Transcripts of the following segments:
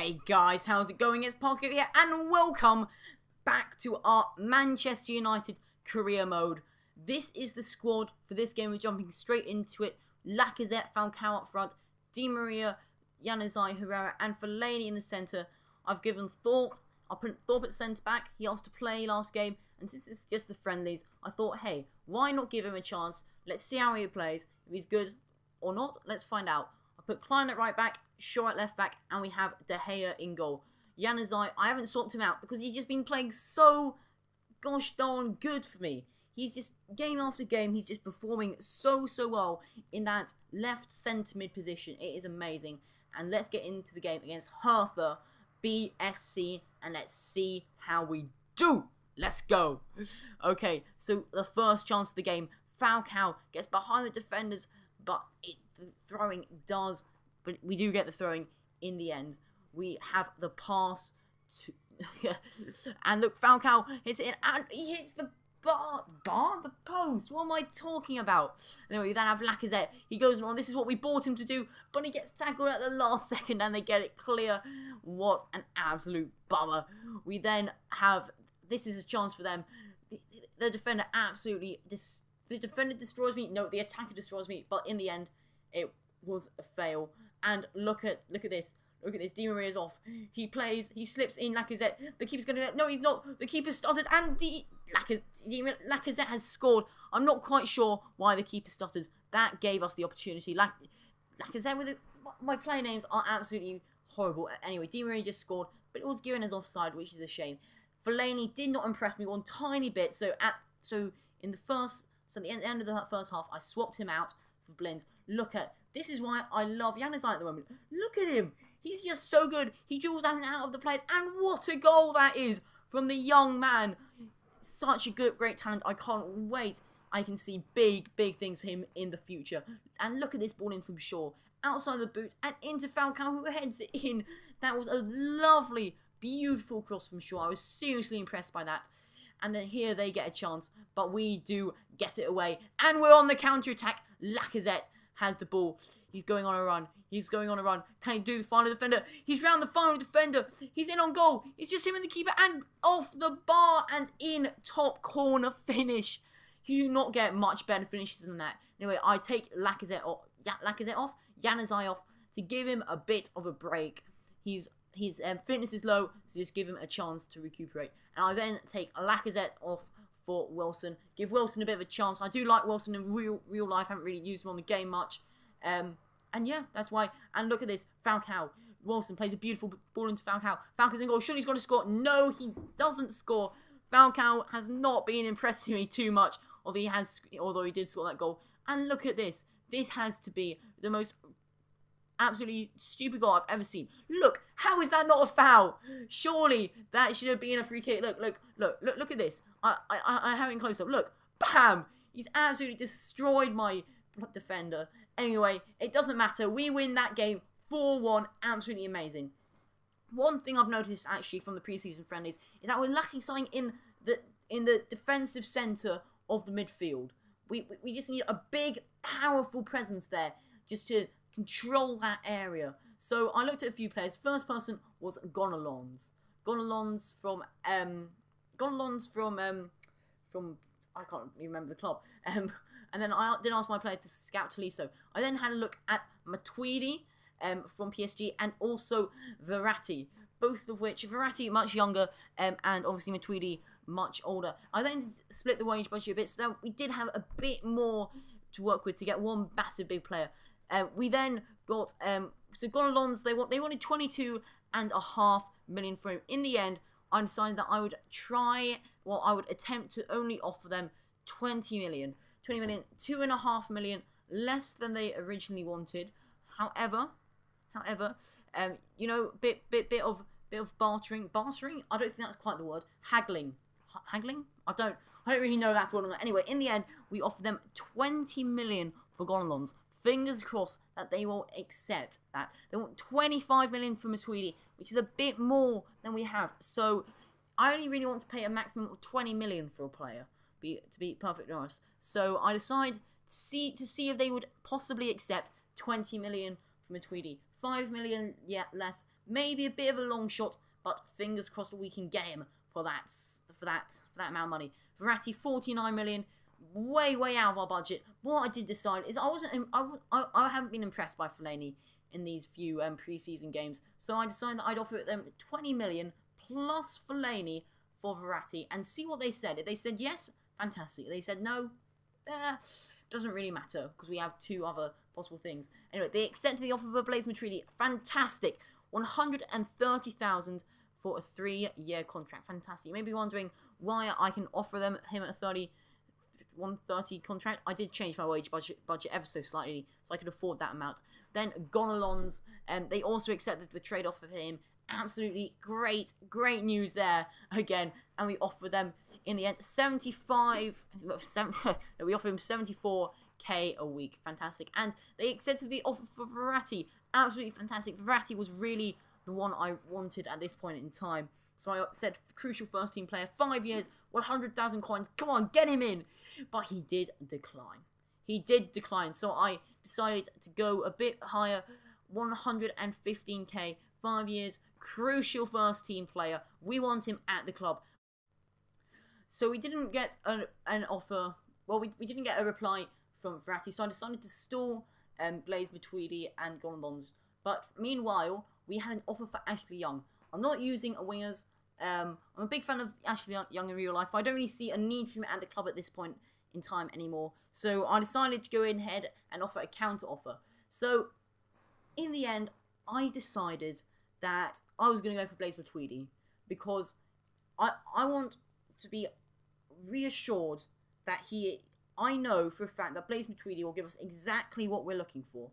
Hey guys, how's it going? It's Parker here, and welcome back to our Manchester United career mode. This is the squad for this game. We're jumping straight into it. Lacazette, Falcao up front, Di Maria, Januzaj, Herrera, and Fellaini in the centre. I've given Thorpe. I put Thorpe at centre back. He asked to play last game, and since it's just the friendlies, I thought, hey, why not give him a chance? Let's see how he plays. If he's good or not, let's find out. I put Klein at right back, Shaw at left back, and we have De Gea in goal. Januzaj, I haven't swapped him out because he's just been playing so gosh darn good for me. He's just, game after game, he's just performing so well in that left centre mid position. It is amazing. And let's get into the game against Hertha BSC, and let's see how we do. Let's go. Okay, so the first chance of the game, Falcao gets behind the defenders, but the throwing does, but we do get the throwing in the end. We have the pass to, and look, Falcao hits it, and he hits the the post. What am I talking about? Anyway, we then have Lacazette. He goes on. This is what we bought him to do, but he gets tackled at the last second, and they get it clear. What an absolute bummer. We then have, this is a chance for them. The defender absolutely, the defender destroys me. No, the attacker destroys me. But in the end, it was a fail. And look at this. Look at this. Di Maria's off. He plays. He slips in Lacazette. The keeper's going to... No, he's not. The keeper stuttered. And Lacazette has scored. I'm not quite sure why the keeper stuttered. That gave us the opportunity. Lacazette with it. My play names are absolutely horrible. Anyway, Di Maria just scored. But it was given as offside, which is a shame. Fellaini did not impress me one tiny bit. So at the end of the first half, I swapped him out for Blind. Look at... This is why I love Januzaj at the moment. Look at him. He's just so good. He dribbles in and out of the players. And what a goal that is from the young man. Such a great talent. I can't wait. I can see big things for him in the future. And look at this ball in from Shaw. Outside the boot and into Falcao, who heads it in. That was a lovely, beautiful cross from Shaw. I was seriously impressed by that. And then here they get a chance. But we do get it away. And we're on the counter-attack. Lacazette has the ball. He's going on a run. He's going on a run. Can he do the final defender? He's round the final defender. He's in on goal. It's just him and the keeper. And off the bar and in top corner finish. You do not get much better finishes than that. Anyway, I take Lacazette off, Januzaj off to give him a bit of a break. His fitness is low, so just give him a chance to recuperate. And I then take Lacazette off for Wilson. Give Wilson a bit of a chance. I do like Wilson in real life. I haven't really used him on the game much. And yeah, that's why. And look at this. Falcao. Wilson plays a beautiful ball into Falcao. Falcao's in goal. Surely he's got to score. No, he doesn't score. Falcao has not been impressing me too much, although he did score that goal. And look at this. This has to be the most absolutely stupid goal I've ever seen. Look, how is that not a foul? Surely that should have been a free kick. Look at this. I have it in close up. Look, bam! He's absolutely destroyed my defender. Anyway, it doesn't matter. We win that game 4-1. Absolutely amazing. One thing I've noticed actually from the preseason friendlies is that we're lacking something in the defensive centre of the midfield. We just need a big, powerful presence there just to control that area. So I looked at a few players. First person was Gonalons. Gonalons from I can't even remember the club. And then I did ask my player to scout Tolisso. I then had a look at Matuidi from PSG and also Verratti. Both of which, Verratti much younger and obviously Matuidi much older. I then split the wage budget a bit so that we did have a bit more to work with to get one massive big player. We then got so Gonalons, they wanted 22.5 million for him. In the end, I decided that I would attempt to only offer them 20 million. 2.5 million less than they originally wanted. However, you know, bit of bartering. Bartering? I don't think that's quite the word. Haggling. I don't really know that's what I'm. Anyway, in the end, we offered them 20 million for Gonalons. Fingers crossed that they will accept that. They want 25 million for Matuidi, which is a bit more than we have. So I only really want to pay a maximum of 20 million for a player, to be perfectly honest. So I decided to see if they would possibly accept 20 million for Matuidi. 5 million, yeah, less, Maybe a bit of a long shot, but fingers crossed we can get him for that amount of money. Verratti, 49 million, way out of our budget. What I did decide is I haven't been impressed by Fellaini in these few pre-season games, so I decided that I'd offer them 20 million plus Fellaini for Verratti and see what they said. If they said yes, fantastic. If they said no, doesn't really matter because we have 2 other possible things. Anyway, they accepted the offer for Blaise Matuidi. Fantastic. 130,000 for a 3-year contract. Fantastic. You may be wondering why I can offer him a 130 contract. I did change my wage budget ever so slightly, so I could afford that amount. Then Gonalons, they also accepted the trade offer for him. Absolutely great news there again, and we offer them in the end we offer him 74k a week. Fantastic. And they accepted the offer for Verratti. Absolutely fantastic. Verratti was really the one I wanted at this point in time. So I said, crucial first team player, 5 years, 100,000 coins. Come on, get him in. But he did decline. So I decided to go a bit higher, 115k, 5 years, crucial first team player. We want him at the club. So we didn't get an offer. Well, we didn't get a reply from Verratti. So I decided to stall Blaise Matuidi and Gonalons. But meanwhile, we had an offer for Ashley Young. I'm not using a wingers. I'm a big fan of Ashley Young in real life, but I don't really see a need for him at the club at this point in time anymore. So I decided to go ahead and offer a counter offer. So in the end, I decided that I was going to go for Blaise Matuidi because I want to be reassured that I know for a fact that Blaise Matuidi will give us exactly what we're looking for.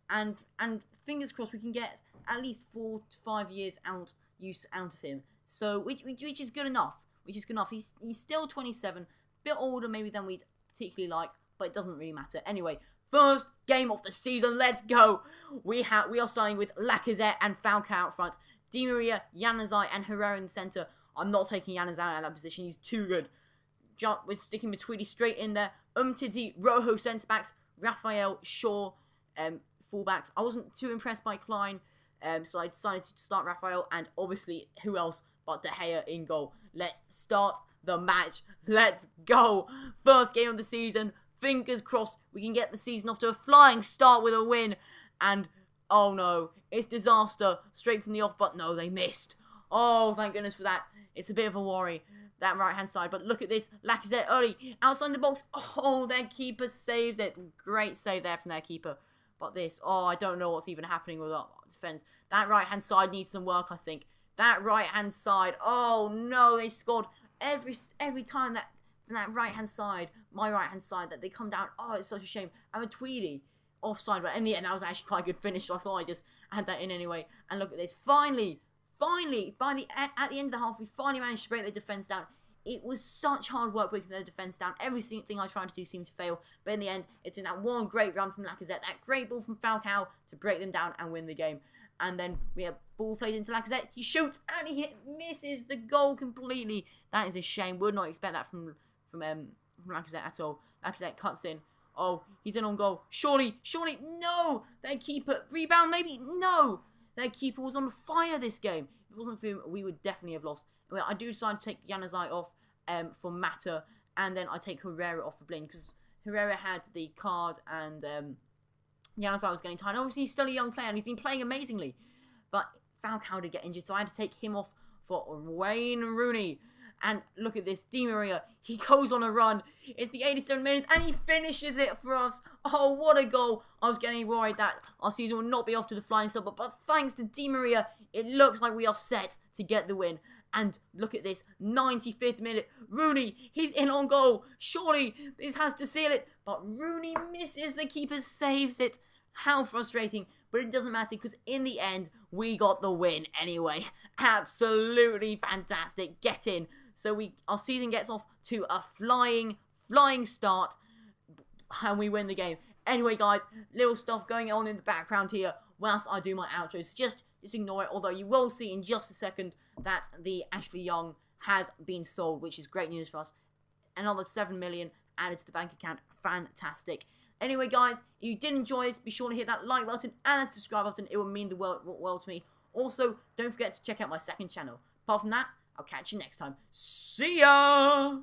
And fingers crossed we can get at least 4 to 5 years out of him. So which is good enough. He's still 27, bit older maybe than we'd particularly like, but it doesn't really matter. Anyway, first game of the season, let's go. We are starting with Lacazette and Falcao out front, Di Maria, Januzaj and Herrera in the centre. I'm not taking Januzaj out of that position. He's too good. We're sticking Matuidi straight in there. Umtiti, Rojo centre backs, Raphael, Shaw, fullbacks. I wasn't too impressed by Klein, so I decided to start Raphael, and obviously who else but De Gea in goal. Let's start the match. Let's go. First game of the season. Fingers crossed we can get the season off to a flying start with a win. And oh no, it's disaster straight from the off. But no, they missed. Oh, thank goodness for that. It's a bit of a worry, that right-hand side. But look at this. Lacazette early, outside the box. Oh, their keeper saves it. Great save there from their keeper. But this, oh, I don't know what's even happening with our defence. That right-hand side needs some work, I think. That right-hand side. Oh, no, they scored every time that from that right-hand side, my right-hand side, that they come down. Oh, it's such a shame. And a Tweedy offside. But in the end, that was actually quite a good finish. So I thought I'd just add that in anyway. And look at this. Finally, at the end of the half, we finally managed to break the defence down. It was such hard work breaking their defence down. Everything I tried to do seemed to fail. But in the end, it took that one great run from Lacazette, that great ball from Falcao to break them down and win the game. And then we have ball played into Lacazette. He shoots and he misses the goal completely. That is a shame. Would not expect that from Lacazette at all. Lacazette cuts in. Oh, he's in on goal. Surely, no! Their keeper, rebound maybe? No! Their keeper was on fire this game. If it wasn't for him, we would definitely have lost. Well, I do decide to take Januzaj off for Mata, and then I take Herrera off for Blind, because Herrera had the card, and Januzaj was getting tired. Obviously, he's still a young player, and he's been playing amazingly. But Falcao did get injured, so I had to take him off for Wayne Rooney. And look at this, Di Maria, he goes on a run. It's the 87 minutes, and he finishes it for us. Oh, what a goal. I was getting worried that our season will not be off to the flying start, but thanks to Di Maria, it looks like we are set to get the win. And look at this, 95th minute, Rooney, he's in on goal. Surely this has to seal it, but Rooney misses, the keeper saves it. How frustrating, but it doesn't matter because in the end, we got the win anyway. Absolutely fantastic, get in. So our season gets off to a flying start, and we win the game. Anyway, guys, little stuff going on in the background here whilst I do my outros. Just ignore it, although you will see in just a second that the Ashley Young has been sold, which is great news for us. Another 7 million added to the bank account. Fantastic. Anyway, guys, if you did enjoy this, be sure to hit that like button and that subscribe button. It will mean the world to me. Also, don't forget to check out my second channel. Apart from that, I'll catch you next time. See ya!